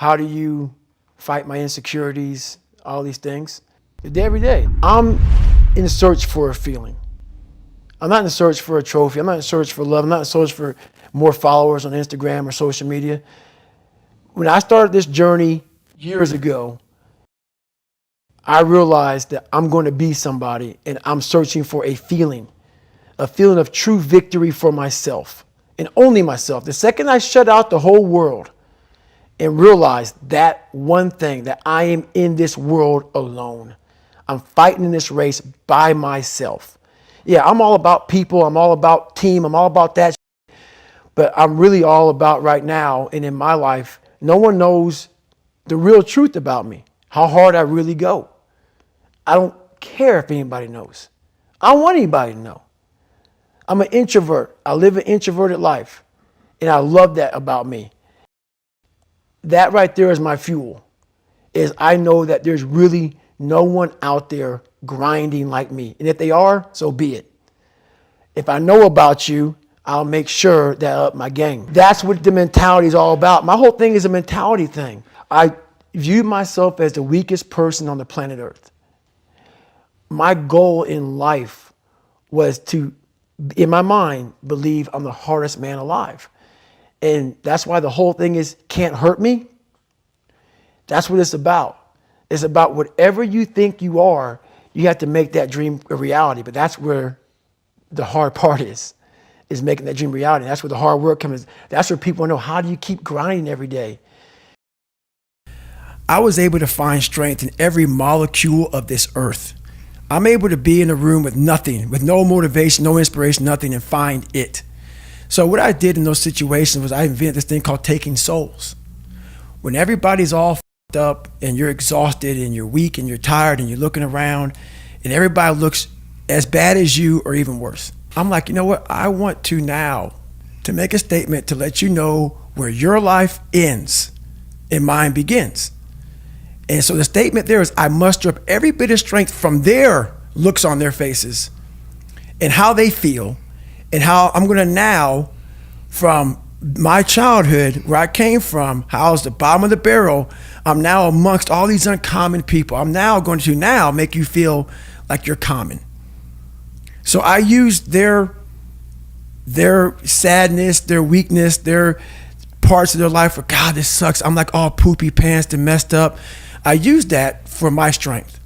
How do you fight my insecurities? All these things. Every day. I'm in search for a feeling. I'm not in search for a trophy. I'm not in search for love. I'm not in search for more followers on Instagram or social media. When I started this journey years ago, I realized that I'm going to be somebody, and I'm searching for a feeling of true victory for myself and only myself. The second I shut out the whole world and realized that one thing, that I am in this world alone. I'm fighting in this race by myself. Yeah, I'm all about people. I'm all about team. I'm all about that. But I'm really all about right now and in my life, no one knows the real truth about me, how hard I really go. I don't care if anybody knows. I don't want anybody to know. I'm an introvert. I live an introverted life. And I love that about me. That right there is my fuel. Is I know that there's really no one out there grinding like me. And if they are, so be it. If I know about you, I'll make sure that I up my game. That's what the mentality is all about. My whole thing is a mentality thing. I view myself as the weakest person on the planet Earth. My goal in life was to, in my mind, believe I'm the hardest man alive. And that's why the whole thing is can't hurt me. That's what it's about. It's about whatever you think you are, you have to make that dream a reality. But that's where the hard part is making that dream reality. That's where the hard work comes. That's where people know, how do you keep grinding every day? I was able to find strength in every molecule of this earth. I'm able to be in a room with nothing, with no motivation, no inspiration, nothing, and find it. So what I did in those situations was I invented this thing called taking souls. When everybody's all f***ed up and you're exhausted and you're weak and you're tired and you're looking around and everybody looks as bad as you or even worse, I'm like, you know what? I want to now to make a statement to let you know where your life ends and mine begins. And so the statement there is I muster up every bit of strength from their looks on their faces and how they feel, and how I'm going to now, from my childhood, where I came from, how I was the bottom of the barrel, I'm now amongst all these uncommon people. I'm now going to now make you feel like you're common. So I used their sadness, their weakness, their parts of their life where, God, this sucks. I'm like all poopy pants and messed up. I used that for my strength.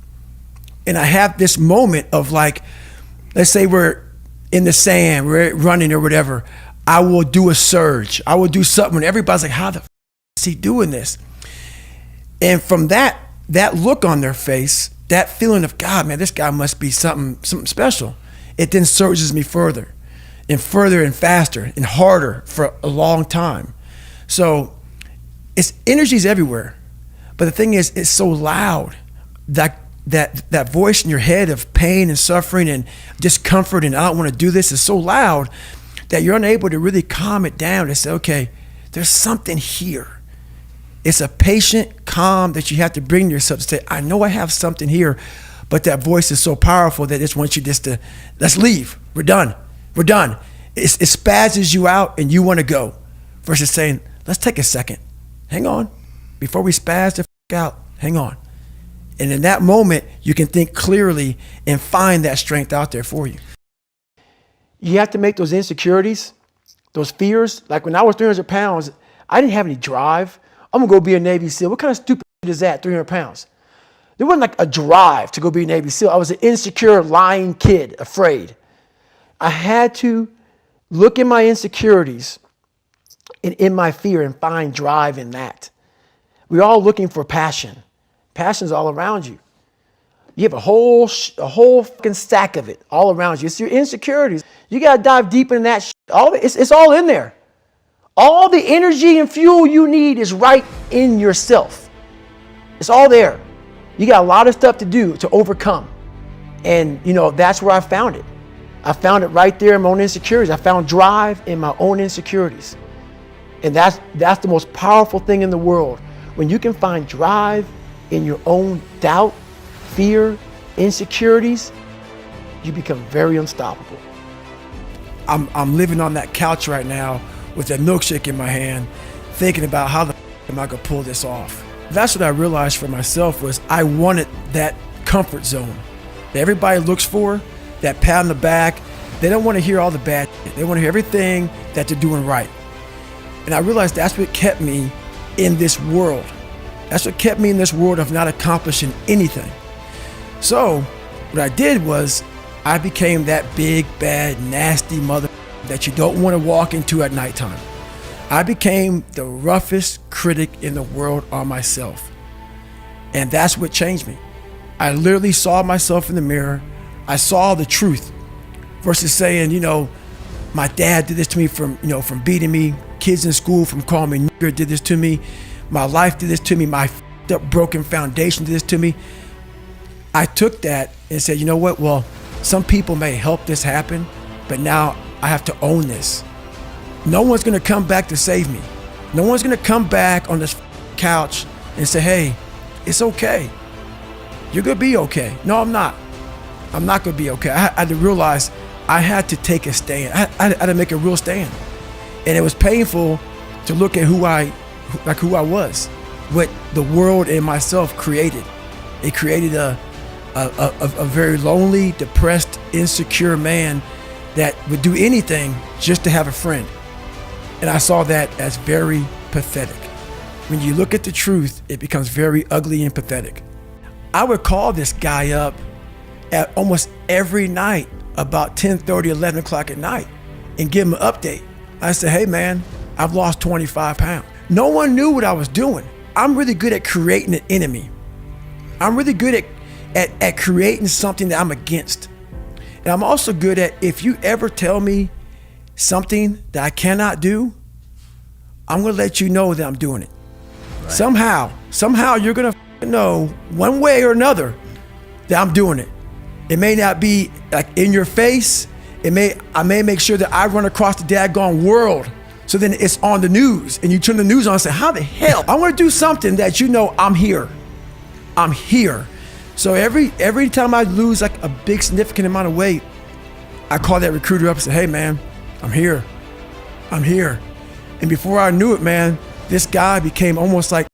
And I have this moment of like, let's say we're in the sand, we're running or whatever. I will do a surge. I will do something when everybody's like, how the f is he doing this? And from that look on their face, that feeling of, God, man, this guy must be something special. It then surges me further and faster and harder for a long time. So it's energy's everywhere. But the thing is, it's so loud that voice in your head of pain and suffering and discomfort and I don't want to do this is so loud that you're unable to really calm it down and say, okay, there's something here. It's a patient calm that you have to bring yourself to say, I know I have something here, but that voice is so powerful that it wants you just to, let's leave. We're done. It spazzes you out and you want to go versus saying, let's take a second. Hang on. Before we spaz the f out, hang on. And in that moment, you can think clearly and find that strength out there for you. You have to make those insecurities, those fears. Like when I was 300 pounds, I didn't have any drive. I'm going to go be a Navy SEAL. What kind of stupid is that, 300 pounds? There wasn't like a drive to go be a Navy SEAL. I was an insecure, lying kid, afraid. I had to look in my insecurities and in my fear and find drive in that. We're all looking for passion. Passion's all around you. You have a whole fucking stack of it all around you. It's your insecurities. You got to dive deep in that shit. It's all in there. All the energy and fuel you need is right in yourself. It's all there. You got a lot of stuff to do to overcome. And, that's where I found it. I found it right there in my own insecurities. I found drive in my own insecurities. And that's the most powerful thing in the world. When you can find drive in your own doubt, fear, insecurities, you become very unstoppable. I'm living on that couch right now with that milkshake in my hand, thinking about how the am I gonna pull this off? That's what I realized for myself was I wanted that comfort zone that everybody looks for, that pat on the back. They don't want to hear all the bad shit. They want to hear everything that they're doing right. And I realized that's what kept me in this world. That's what kept me in this world of not accomplishing anything. So what I did was I became that big, bad, nasty mother that you don't want to walk into at nighttime. I became the roughest critic in the world on myself. And that's what changed me. I literally saw myself in the mirror. I saw the truth versus saying, my dad did this to me from beating me, kids in school from calling me nigger did this to me, my life did this to me, my f***ed up broken foundation did this to me. I took that and said, you know what? Well, some people may help this happen, but now I have to own this. No one's gonna come back to save me. No one's gonna come back on this couch and say, hey, it's okay. You're gonna be okay. No, I'm not. I'm not gonna be okay. I had to realize I had to take a stand. I had to make a real stand. And it was painful to look at who I was, what the world and myself created. It created a very lonely, depressed, insecure man that would do anything just to have a friend. And I saw that as very pathetic. When you look at the truth, it becomes very ugly and pathetic. I would call this guy up at almost every night about 10:30, 11 o'clock at night and give him an update. I said, hey man, I've lost 25 pounds. No one knew what I was doing. I'm really good at creating an enemy. I'm really good at creating something that I'm against. And I'm also good at, if you ever tell me something that I cannot do, I'm gonna let you know that I'm doing it. Right. Somehow you're gonna know one way or another that I'm doing it. It may not be like in your face. I may make sure that I run across the daggone world. So then it's on the news and you turn the news on and say, how the hell? I wanna do something that I'm here. I'm here. So every time I lose like a big significant amount of weight, I call that recruiter up and say, hey man, I'm here. And before I knew it, man, this guy became almost like